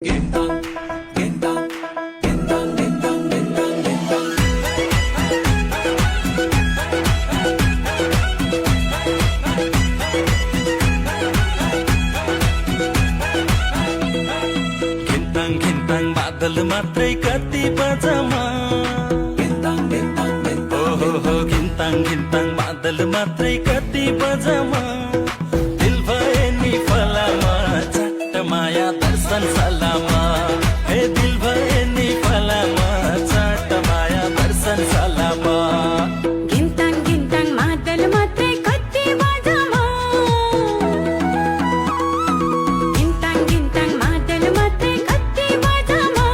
Gendang, gendang, gendang, gendang, gendang, gendang. घिन्ताङ घिन्ताङ बादल मात्रै कति बजमा Gendang, gendang, gendang. हो घिन्ताङ घिन्ताङ बादल मात्रै कति बजमा दिल भए नि फलामा चट्ट माया दर्शन सलामा हे दिल भए नि फलामा चट्ट माया दर्शन सलामा गिन्ताङ गिन्ताङ मादल मात्रै कति बजमा गिन्ताङ गिन्ताङ मादल मात्रै कति बजमा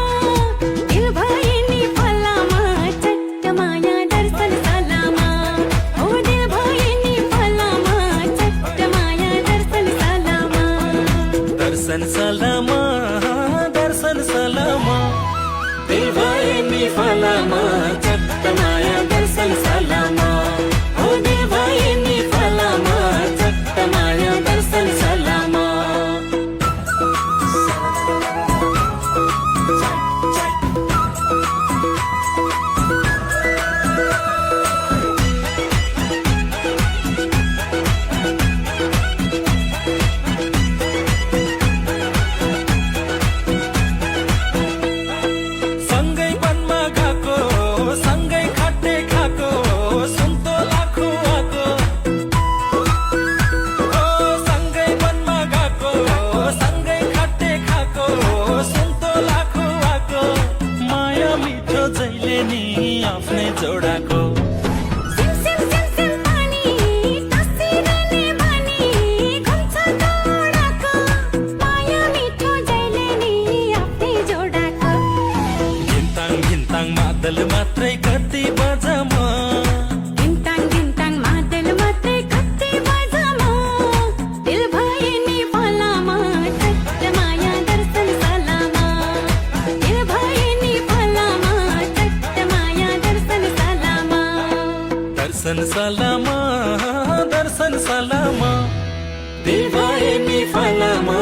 दिल भए नि फलामा चट्ट माया दर्शन सलामा हो दिल भए नि फलामा चट्ट माया दर्शन सलामा दर्शन सलामा दर्शन सलामा दिल भए नि फलामा चट्ट माया दर्शन सलामा हो दिल भए नि फलामा चट्ट माया दर्शन सलामा सँगै वनमा गएको सँगै खट्टे खाएको सुन्तोलाको आएको सँगै वनमा गएको सँगै खट्टे खाएको सुन्तोलाको आएको माया मिठो जहिले नि आफ्नै जोडाको सिम सिम सिम सिम पानी तसिरने बानी घुम्छ दौडाको माया मिठो जहिले नि आफ्नै जोडाको घिन्ताङ घिन्ताङ मादल मात्रै कति बजमा गिन्ताङ गिन्ताङ मादल मात्रै कति बजमा दिल भए नि फलामा चट्ट माया दर्शन सलामा दिल भए नि फलामा चट्ट माया दर्शन सलामा दर्शन सलामा दर्शन सलामा दिल भए नि फलामा